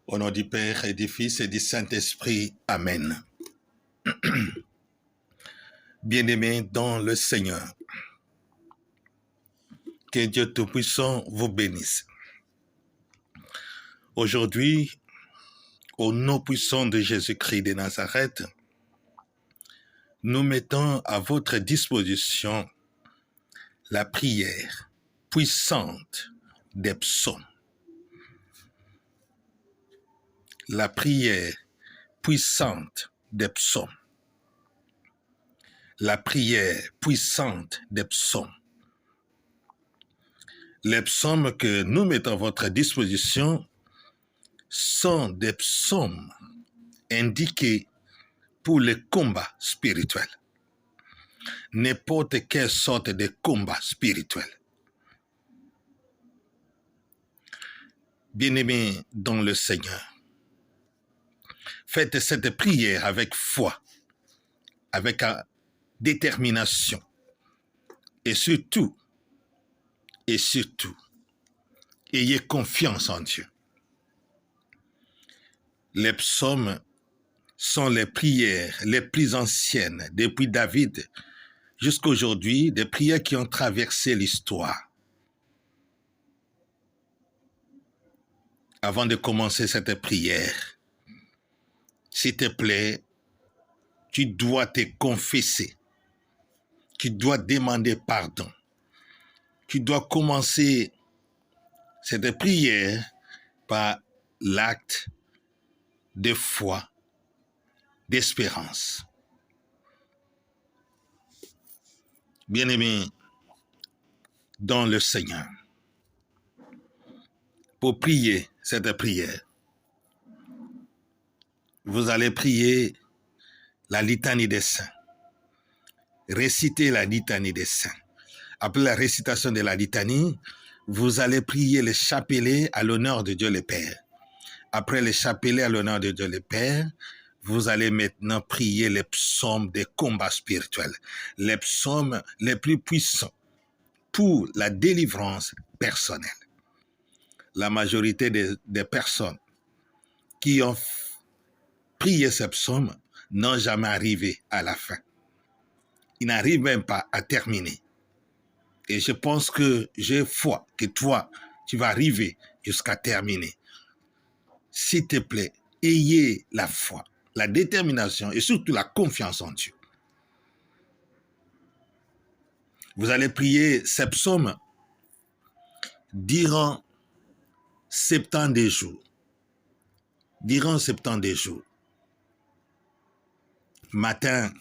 Au nom du Père et du Fils et du Saint-Esprit. Amen. Bien-aimés dans le Seigneur, que Dieu Tout-Puissant vous bénisse. Aujourd'hui, au nom puissant de Jésus-Christ de Nazareth, nous mettons à votre disposition la prière puissante des psaumes. La prière puissante des psaumes. La prière puissante des psaumes. Les psaumes que nous mettons à votre disposition sont des psaumes indiqués pour les combats spirituels. N'importe quelle sorte de combat spirituel. Bien-aimés dans le Seigneur, faites cette prière avec foi, avec détermination et surtout, ayez confiance en Dieu. Les psaumes sont les prières les plus anciennes depuis David jusqu'à aujourd'hui, des prières qui ont traversé l'histoire. Avant de commencer cette prière, s'il te plaît, tu dois te confesser, tu dois demander pardon, tu dois commencer cette prière par l'acte de foi, d'espérance. Bien-aimés dans le Seigneur, pour prier cette prière, vous allez prier la litanie des saints. Récitez la litanie des saints. Après la récitation de la litanie, vous allez prier le chapelet à l'honneur de Dieu le Père. Après le chapelet à l'honneur de Dieu le Père, vous allez maintenant prier les psaumes des combats spirituels, les psaumes les plus puissants pour la délivrance personnelle. La majorité des personnes qui ont prié ces psaumes n'ont jamais arrivé à la fin. Ils n'arrivent même pas à terminer. Et je pense que j'ai foi que toi, tu vas arriver jusqu'à terminer. S'il te plaît, ayez la foi, la détermination et surtout la confiance en Dieu. Vous allez prier ces psaumes durant 70 jours. Durant 70 jours. Matin,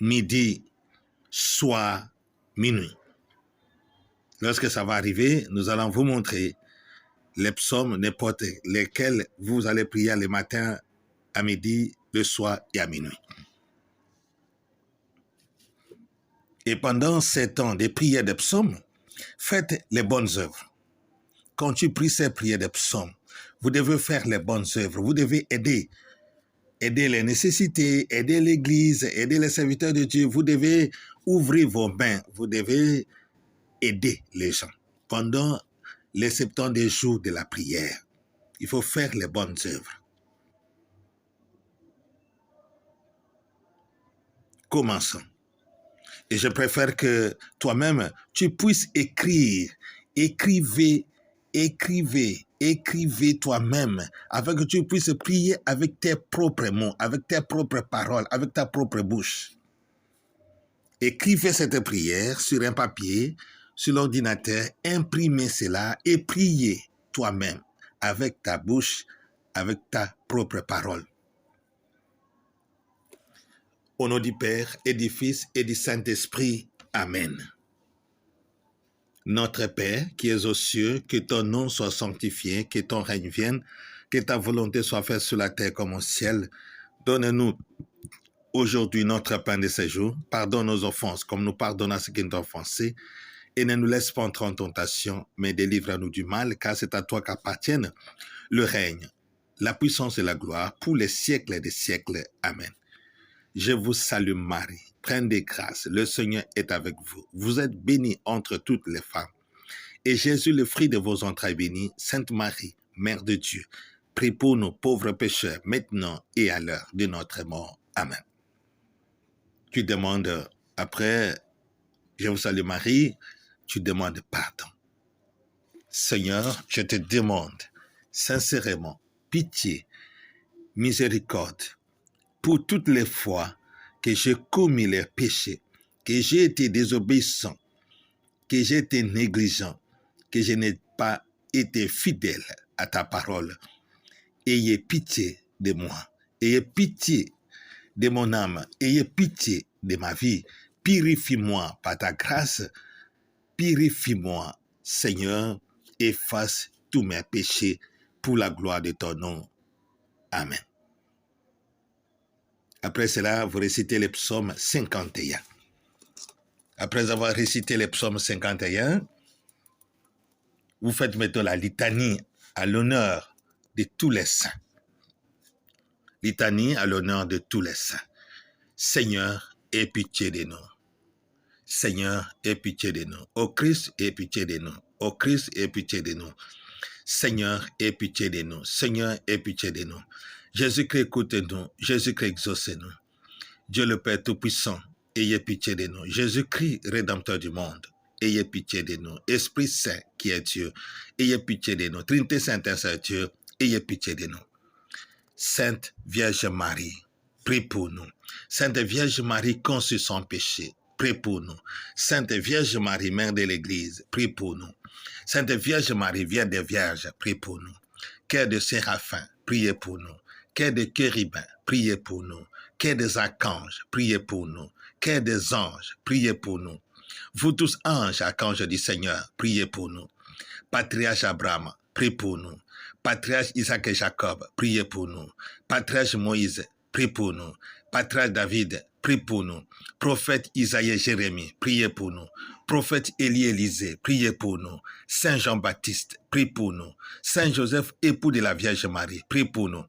midi, soir, minuit. Lorsque ça va arriver, nous allons vous montrer les psaumes, n'importe lesquels vous allez prier le matin, à midi, le soir et à minuit. Et pendant ces temps de prière des psaumes, faites les bonnes œuvres. Quand tu pries ces prières des psaumes, vous devez faire les bonnes œuvres. Vous devez aider les nécessités, aider l'Église, aider les serviteurs de Dieu. Vous devez ouvrir vos mains. Vous devez aider les gens. Pendant les 70 jours de la prière, il faut faire les bonnes œuvres. Commençons. Et je préfère que toi-même, tu puisses écrire. Écrivez toi-même, afin que tu puisses prier avec tes propres mots, avec tes propres paroles, avec ta propre bouche. Écrivez cette prière sur un papier, sur l'ordinateur, imprimez cela et priez toi-même avec ta bouche, avec ta propre parole. Au nom du Père et du Fils et du Saint-Esprit. Amen. Notre Père qui es aux cieux, que ton nom soit sanctifié, que ton règne vienne, que ta volonté soit faite sur la terre comme au ciel. Donne-nous aujourd'hui notre pain de ce jour. Pardonne nos offenses comme nous pardonnons à ceux qui nous ont offensés. Et ne nous laisse pas entrer en tentation, mais délivre-nous du mal, car c'est à toi qu'appartiennent le règne, la puissance et la gloire pour les siècles des siècles. Amen. Je vous salue Marie, pleine de grâce, le Seigneur est avec vous. Vous êtes bénie entre toutes les femmes. Et Jésus, le fruit de vos entrailles béni, Sainte Marie, Mère de Dieu, prie pour nous pauvres pécheurs, maintenant et à l'heure de notre mort. Amen. Tu demandes, après, je vous salue Marie, tu demandes pardon. Seigneur, je te demande sincèrement pitié, miséricorde pour toutes les fois que j'ai commis les péchés, que j'ai été désobéissant, que j'ai été négligent, que je n'ai pas été fidèle à ta parole. Ayez pitié de moi, ayez pitié de mon âme, ayez pitié de ma vie. Purifie-moi par ta grâce, purifie-moi, Seigneur, efface tous mes péchés pour la gloire de ton nom. Amen. Après cela, vous récitez le psaume 51. Après avoir récité le psaume 51, vous faites maintenant la litanie à l'honneur de tous les saints. Litanie à l'honneur de tous les saints. Seigneur, aie pitié de nous. Seigneur, aie pitié de nous. Ô Christ, aie pitié de nous. Ô Christ, aie pitié de nous. Seigneur, aie pitié de nous. Seigneur, aie pitié de nous. Jésus-Christ, écoute-nous. Jésus-Christ, exauce-nous. Dieu le Père Tout-Puissant, ayez pitié de nous. Jésus-Christ, Rédempteur du monde, ayez pitié de nous. Esprit Saint, qui est Dieu, ayez pitié de nous. Trinité Sainte, c'est Dieu, ayez pitié de nous. Sainte Vierge Marie, prie pour nous. Sainte Vierge Marie, conçue sans péché, prie pour nous. Sainte Vierge Marie, Mère de l'Église, prie pour nous. Sainte Vierge Marie, Vierge des Vierges, prie pour nous. Cœur de Séraphin, priez pour nous. Cœur de Chérubin, priez pour nous. Cœur des archanges, priez pour nous. Cœur des anges, priez pour nous. Vous tous anges, archanges du Seigneur, priez pour nous. Patriarche Abraham, priez pour nous. Patriarche Isaac et Jacob, priez pour nous. Patriarche Moïse, priez pour nous. Patriarche David, priez pour nous. Prophète Isaïe et Jérémie, priez pour nous. Prophète Élie Élisée, priez pour nous. Saint Jean-Baptiste, priez pour nous. Saint Joseph, époux de la Vierge Marie, priez pour nous.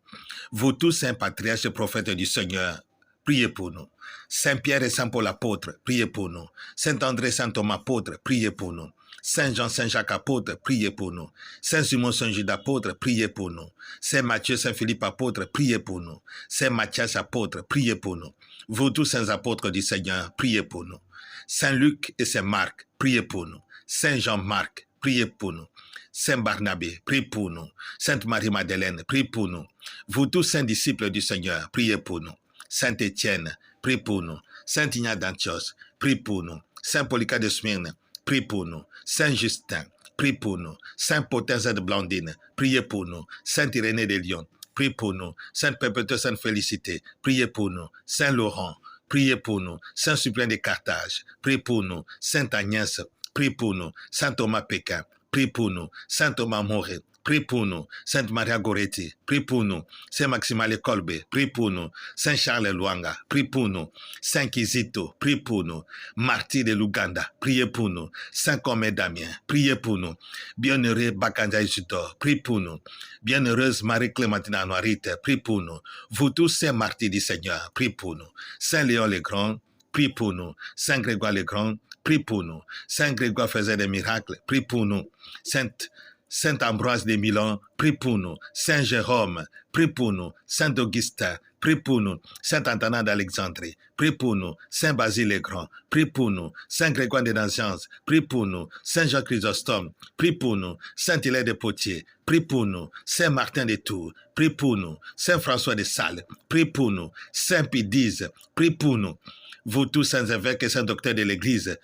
Vous tous, saints patriarches et prophètes du Seigneur, priez pour nous. Saint Pierre et Saint Paul apôtres, priez pour nous. Saint André et Saint Thomas apôtres, priez pour nous. Saint Jean, Saint Jacques apôtre, priez pour nous. Saint Simon, Saint Judas apôtre, priez pour nous. Saint Matthieu, Saint Philippe apôtre, priez pour nous. Saint Matthias apôtre, priez pour nous. Vous tous, saints apôtres du Seigneur, priez pour nous. Saint Luc et Saint Marc, priez pour nous. Saint Jean-Marc, priez pour nous. Saint Barnabé, priez pour nous. Sainte Marie-Madeleine, priez pour nous. Vous tous, saints disciples du Seigneur, priez pour nous. Saint Étienne, priez pour nous. Saint Ignace d'Antioche, priez pour nous. Saint Polycarpe de Smyrne, priez pour nous. Saint Justin, priez pour nous. Saint Potence de Blandine, priez pour nous. Saint Irénée de Lyon, priez pour nous. Sainte Perpétue, Sainte Félicité, priez pour nous. Saint Laurent, priez pour nous. Saint Cyprien de Carthage, priez pour nous. Sainte Agnès, priez pour nous. Saint Thomas Péquin, priez pour nous. Saint Thomas Moré, priez pour nous. Sainte Maria Goretti, priez pour nous. Saint Maximale Kolbe, priez pour nous. Saint Charles Luanga, priez pour nous. Saint Kizito, priez pour nous. Martyr de l'Ouganda, priez pour nous. Saint Comé Damien, priez pour nous. Bienheureux Bakanja Isidore, priez pour nous. Bienheureuse Marie-Clémentine Anoirite, priez pour nous. Vous tous, saints martyrs du Seigneur, priez pour nous. Saint Léon le Grand, priez pour nous. Saint Grégoire le Grand, priez pour nous. Saint Grégoire faisait des miracles, priez pour nous. Saint Ambroise de Milan, prie pour nous. Saint Jérôme, prie pour nous. Saint Augustin, prie pour nous. Saint Antonin d'Alexandrie, prie pour nous. Saint Basile le Grand, prie pour nous. Saint Grégoire de Nazianze, prie pour nous. Saint Jean Chrysostome, prie pour nous. Saint Hilaire de Poitiers, prie pour nous. Saint Martin de Tours, prie pour nous. Saint François de Sales, prie pour nous. Saint Pie X, prie pour nous. Vous tous, saints évêques et saints docteurs de l'Église,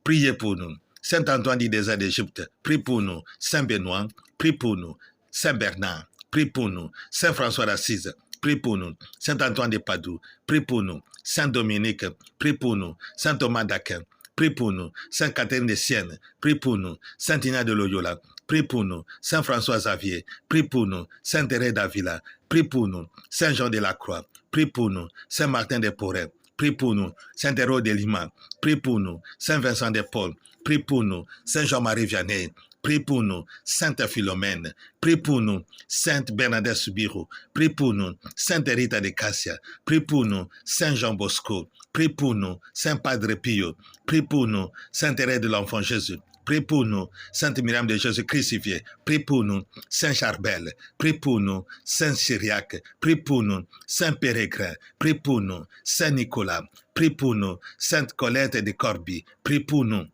priez pour nous. Saint Antoine du désert d'Égypte, prie pour nous. Saint Benoît, prie pour nous. Saint Bernard, prie pour nous. Saint François d'Assise, prie pour nous. Saint Antoine de Padoue, prie pour nous. Saint Dominique, prie pour nous. Saint Thomas d'Aquin, prie pour nous. Saint Catherine de Sienne, prie pour nous. Saint Ignace de Loyola, prie pour nous. Saint François Xavier, prie pour nous. Saint Thérèse d'Avila, prie pour nous. Saint Jean de la Croix, prie pour nous. Saint Martin de Poré, prie pour nous. Saint Héros de Lima, prie pour nous. Saint Vincent de Paul, prie pour nous. Saint Jean-Marie Vianney, prie pour nous. Sainte Philomène, prie pour nous. Sainte Bernadette Soubirous, prie pour nous. Sainte Rita de Cassia, prie pour nous. Saint Jean Bosco, prie pour nous. Saint Padre Pio, prie pour nous. Sainte Thérèse de l'Enfant Jésus, prie pour nous. Sainte Myriam de Jésus crucifié, prie pour nous. Saint Charbel, prie pour nous. Saint Cyriaque, prie pour nous. Saint Pérégrin, prie pour nous. Saint Nicolas, prie pour nous. Sainte Colette de Corbie, prie pour nous.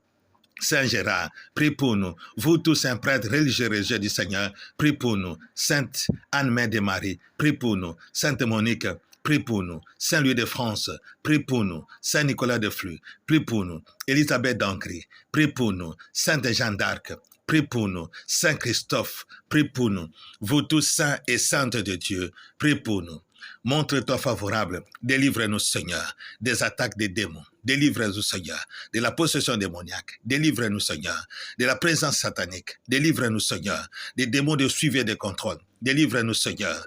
Saint Gérard, prie pour nous. Vous tous, saints prêtres religieux du Seigneur, prie pour nous. Sainte Anne-Mère de Marie, prie pour nous. Sainte Monique, prie pour nous. Saint Louis de France, prie pour nous. Saint Nicolas de Flux, prie pour nous. Élisabeth d'Angry, prie pour nous. Sainte Jeanne d'Arc, prie pour nous. Saint Christophe, prie pour nous. Vous tous, saints et saintes de Dieu, prie pour nous. Montre-toi favorable, délivre-nous Seigneur des attaques des démons, délivre-nous Seigneur de la possession démoniaque, délivre-nous Seigneur de la présence satanique, délivre-nous Seigneur des démons de suivi et de contrôle, délivre-nous Seigneur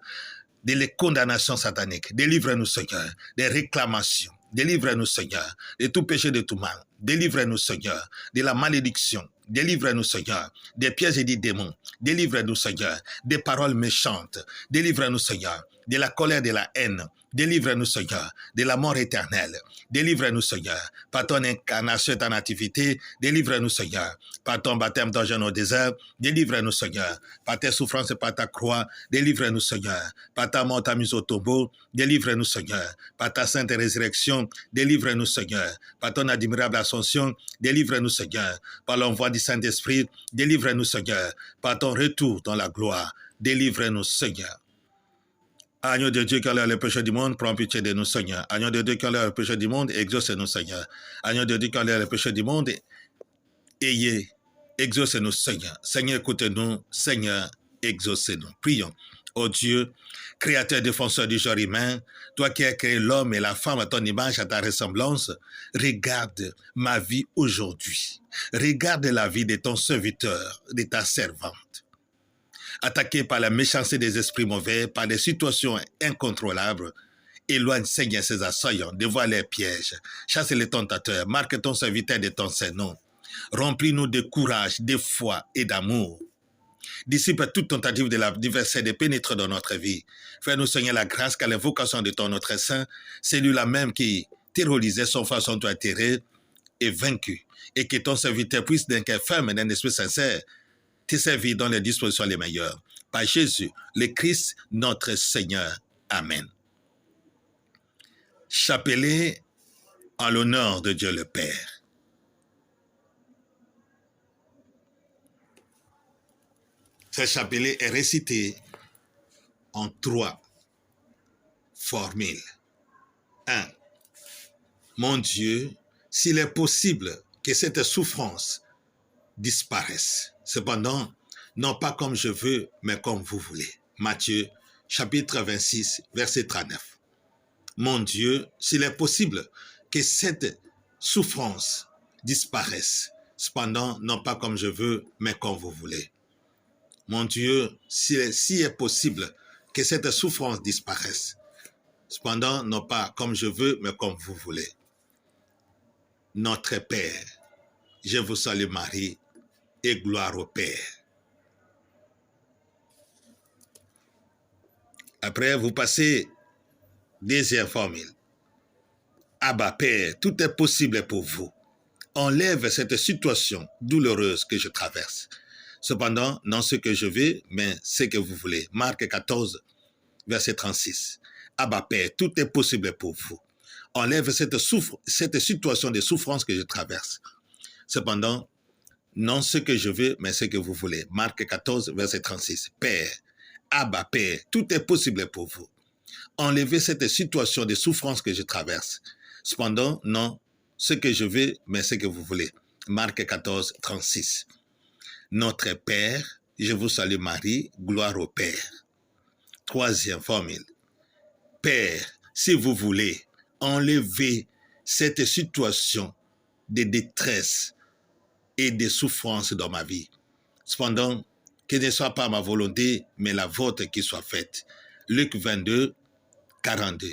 de les condamnations sataniques, délivre-nous Seigneur des réclamations, délivre-nous Seigneur de tout péché, de tout mal, délivre-nous Seigneur de la malédiction, délivre-nous Seigneur des pièges et des démons, délivre-nous Seigneur des paroles méchantes, délivre-nous Seigneur de la colère, de la haine, délivre-nous Seigneur de la mort éternelle, délivre-nous Seigneur par ton incarnation et ta nativité, délivre-nous Seigneur par ton baptême dans le désert, délivre-nous Seigneur par tes souffrances et par ta croix, délivre-nous Seigneur par ta mort, ta mise au tombeau, délivre-nous Seigneur par ta sainte résurrection, délivre-nous Seigneur par ton admirable ascension, délivre-nous Seigneur par l'envoi du Saint-Esprit, délivre-nous Seigneur par ton retour dans la gloire, délivre-nous Seigneur. Agneau de Dieu qui enlève le péché du monde, prends pitié de nous, Seigneur. Agneau de Dieu qui enlève le péché du monde, exauce-nous, Seigneur. Agneau de Dieu qui enlève le péché du monde, exauce-nous, Seigneur. Seigneur, écoute-nous. Seigneur, exauce-nous. Prions. Ô Dieu, créateur défenseur du genre humain, toi qui as créé l'homme et la femme à ton image, à ta ressemblance, regarde ma vie aujourd'hui. Regarde la vie de ton serviteur, de ta servante. Attaqué par la méchanceté des esprits mauvais, par des situations incontrôlables, éloigne, Seigneur, ses assaillants, dévoile les pièges, chasse les tentateurs, marque ton serviteur de ton Saint-Nom. Remplis-nous de courage, de foi et d'amour. Dissipe toute tentative de l'adversaire de pénétrer dans notre vie. Fais-nous, Seigneur, la grâce qu'à l'invocation de ton Notre Saint, celui-là même qui terrorisait son façon toi atterré et vaincu, et que ton serviteur puisse d'un cœur ferme et d'un esprit sincère te servir dans les dispositions les meilleures. Par Jésus, le Christ, notre Seigneur. Amen. Chapelet en l'honneur de Dieu le Père. Ce chapelet est récité en 3 formules. 1. Mon Dieu, s'il est possible que cette souffrance disparaisse. Cependant, non pas comme je veux, mais comme vous voulez. Matthieu, chapitre 26, verset 39. Mon Dieu, s'il est possible que cette souffrance disparaisse. Cependant, non pas comme je veux, mais comme vous voulez. Mon Dieu, s'il est possible que cette souffrance disparaisse. Cependant, non pas comme je veux, mais comme vous voulez. Notre Père, je vous salue Marie, et gloire au Père. Après, vous passez deuxième formule. Abba Père, tout est possible pour vous. Enlève cette situation douloureuse que je traverse. Cependant, non ce que je veux, mais ce que vous voulez. Marc 14, verset 36. Abba Père, tout est possible pour vous. Enlève cette situation de souffrance que je traverse. Cependant, non ce que je veux, mais ce que vous voulez. Marc 14, verset 36. Père, Abba, Père, tout est possible pour vous. Enlevez cette situation de souffrance que je traverse. Cependant, non ce que je veux, mais ce que vous voulez. Marc 14, 36. Notre Père, je vous salue Marie, gloire au Père. Troisième formule. Père, si vous voulez, enlevez cette situation de détresse et de souffrance dans ma vie. Cependant, que ne soit pas ma volonté, mais la vôtre qui soit faite. Luc 22, 42.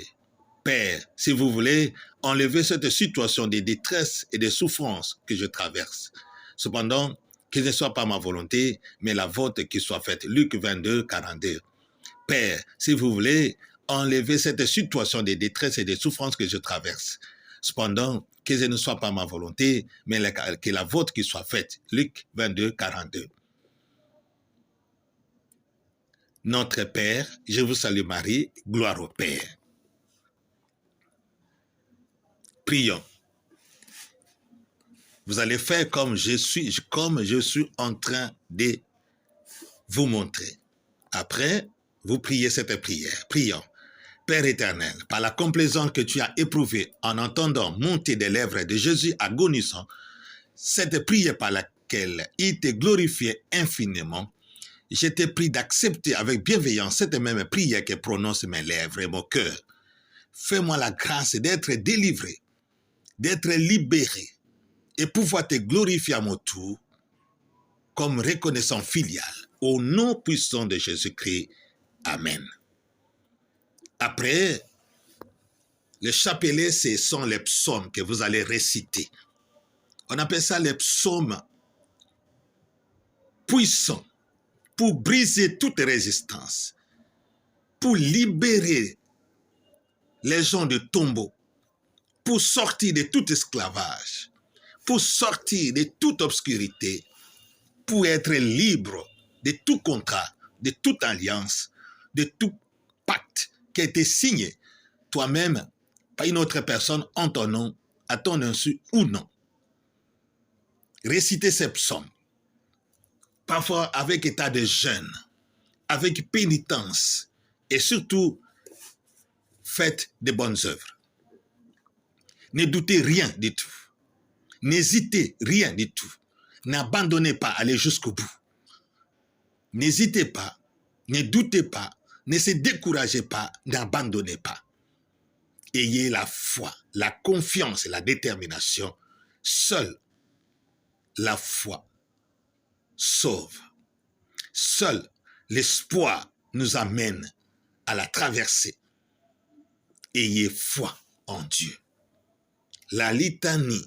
Père, si vous voulez, enlevez cette situation de détresse et de souffrance que je traverse. Cependant, que ne soit pas ma volonté, mais la vôtre qui soit faite. Luc 22, 42. Père, si vous voulez, enlevez cette situation de détresse et de souffrance que je traverse. Cependant, que ce ne soit pas ma volonté, mais que la vôtre qui soit faite. Luc 22, 42. Notre Père, je vous salue Marie, gloire au Père. Prions. Vous allez faire comme je suis en train de vous montrer. Après, vous priez cette prière. Prions. Père éternel, par la complaisance que tu as éprouvée en entendant monter des lèvres de Jésus agonisant, cette prière par laquelle il te glorifiait infiniment, je te prie d'accepter avec bienveillance cette même prière que prononcent mes lèvres et mon cœur. Fais-moi la grâce d'être délivré, d'être libéré et pouvoir te glorifier à mon tour comme reconnaissant filial. Au nom puissant de Jésus-Christ. Amen. Après, le chapelet, ce sont les psaumes que vous allez réciter. On appelle ça les psaumes puissants pour briser toute résistance, pour libérer les gens de tombeau, pour sortir de tout esclavage, pour sortir de toute obscurité, pour être libre de tout contrat, de toute alliance, de tout pacte qui a été signé toi-même par une autre personne en ton nom, à ton insu ou non. Récitez ces psaumes, parfois avec état de jeûne, avec pénitence et surtout faites de bonnes œuvres. Ne doutez rien du tout. N'hésitez rien du tout. N'abandonnez pas, allez jusqu'au bout. N'hésitez pas, ne doutez pas, ne se découragez pas, n'abandonnez pas. Ayez la foi, la confiance et la détermination. Seule la foi sauve. Seul l'espoir nous amène à la traversée. Ayez foi en Dieu. La litanie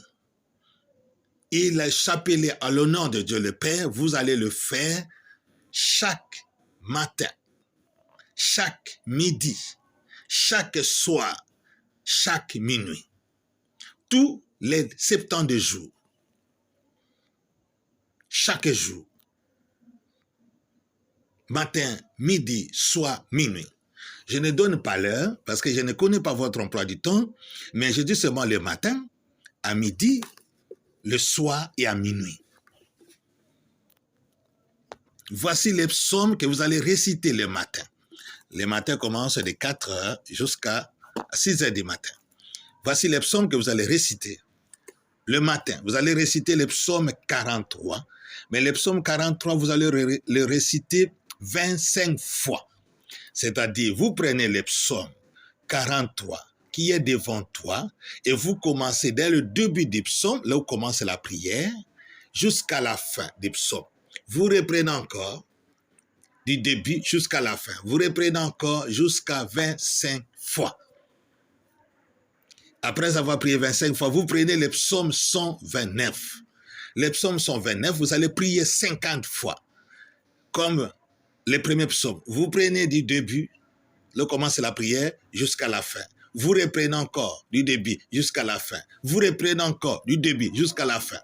et le chapelet à l'honneur de Dieu le Père, vous allez le faire chaque matin, chaque midi, chaque soir, chaque minuit, tous les 70 jours, chaque jour, matin, midi, soir, minuit. Je ne donne pas l'heure parce que je ne connais pas votre emploi du temps, mais je dis seulement le matin, à midi, le soir et à minuit. Voici les psaumes que vous allez réciter le matin. Les matins commencent de 4 heures jusqu'à 6 heures du matin. Voici les psaumes que vous allez réciter. Le matin, vous allez réciter le psaume 43, mais le psaume 43, vous allez le réciter 25 fois. C'est-à-dire, vous prenez le psaume 43 qui est devant toi et vous commencez dès le début du psaume, là où commence la prière, jusqu'à la fin du psaume. Vous reprenez encore du début jusqu'à la fin. Vous reprenez encore jusqu'à 25 fois. Après avoir prié 25 fois, vous prenez le psaume 129. Le psaume 129, vous allez prier 50 fois. Comme les premiers psaumes. Vous prenez du début, là commence la prière, jusqu'à la fin. Vous reprenez encore du début jusqu'à la fin. Vous reprenez encore du début jusqu'à la fin.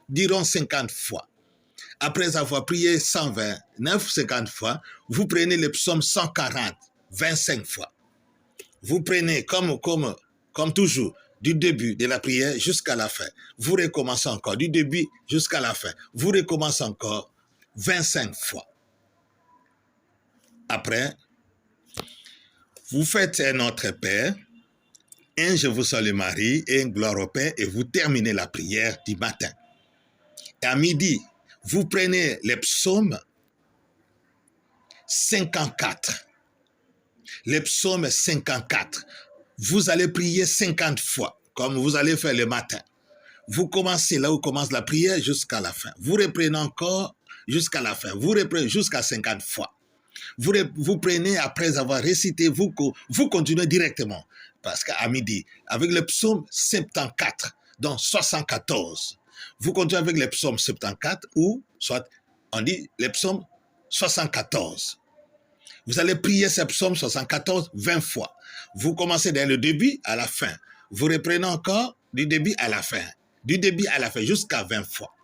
Diront 50 fois. Après avoir prié 129, 50 fois, vous prenez le psaume 140, 25 fois. Vous prenez comme toujours, du début de la prière jusqu'à la fin. Vous recommencez encore du début jusqu'à la fin. Vous recommencez encore 25 fois. Après, vous faites un Notre Père, un Je vous salue Marie et un Gloire au Père et vous terminez la prière du matin. Et à midi, vous prenez les psaumes 54. Les psaumes 54. Vous allez prier 50 fois, comme vous allez faire le matin. Vous commencez là où commence la prière jusqu'à la fin. Vous reprenez encore jusqu'à la fin. Vous reprenez jusqu'à 50 fois. Vous prenez après avoir récité, vous continuez directement. Parce qu'à midi, avec le psaume 74, donc 74, vous continuez avec le psaume 74 ou soit on dit le psaume 74. Vous allez prier ce psaume 74 20 fois. Vous commencez dès le début à la fin. vous reprenez encore du début à la fin. Du début à la fin, jusqu'à 20 fois.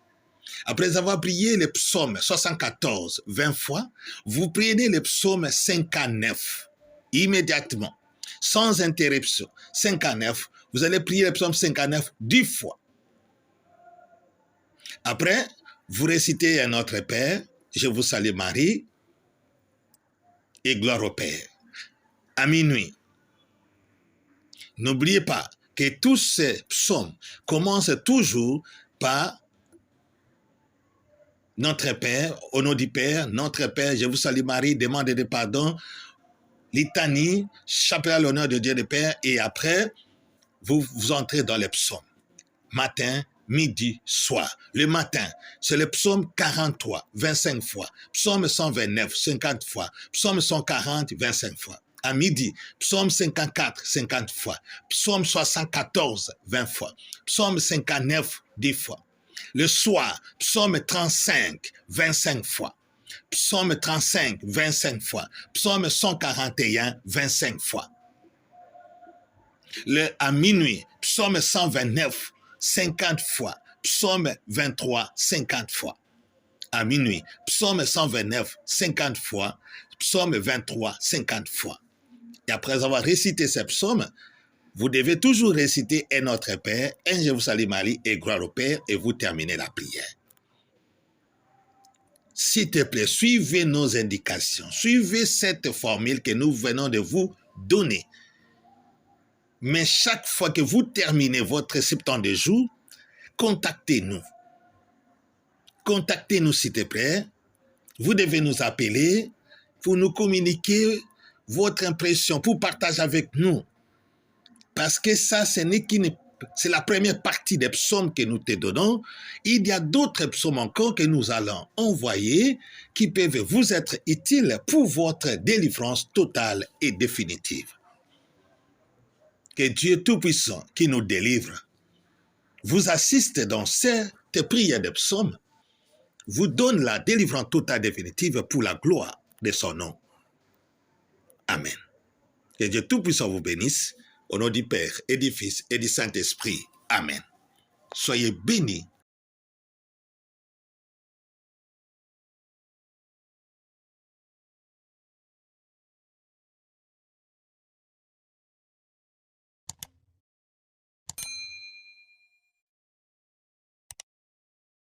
Après avoir prié le psaume 74 20 fois, vous prenez le psaume 59 immédiatement, sans interruption. 59, vous allez prier le psaume 59 10 fois. Après, vous récitez un Notre Père, je vous salue Marie, et gloire au Père. À minuit, n'oubliez pas que tous ces psaumes commencent toujours par Notre Père, au nom du Père, Notre Père, je vous salue Marie, demandez de pardon, litanie, chapelet à l'honneur de Dieu le Père, et après, vous entrez dans les psaumes. Matin, midi, soir. Le matin, c'est le psaume 43, 25 fois. Psaume 129, 50 fois. Psaume 140, 25 fois. À midi, psaume 54, 50 fois. Psaume 74, 20 fois. Psaume 59, 10 fois. Le soir, psaume 35, 25 fois. Psaume 35, 25 fois. Psaume 141, 25 fois. À minuit, psaume 129, 50 fois. Psaume 23, 50 fois. À minuit, psaume 129, 50 fois. Psaume 23, 50 fois. Et après avoir récité ces psaumes, vous devez toujours réciter un Notre Père, un Je vous salue Marie et gloire au Père, et vous terminez la prière. S'il te plaît, suivez nos indications. Suivez cette formule que nous venons de vous donner. Mais chaque fois que vous terminez votre 70 jours, contactez-nous. Contactez-nous, s'il te plaît. Vous devez nous appeler pour nous communiquer votre impression, pour partager avec nous. Parce que ça, c'est la première partie des psaumes que nous te donnons. Il y a d'autres psaumes encore que nous allons envoyer qui peuvent vous être utiles pour votre délivrance totale et définitive. Que Dieu Tout-Puissant qui nous délivre vous assiste dans cette prière de psaumes, vous donne la délivrance totale et définitive pour la gloire de son nom. Amen. Que Dieu Tout-Puissant vous bénisse. Au nom du Père et du Fils et du Saint-Esprit. Amen. Soyez bénis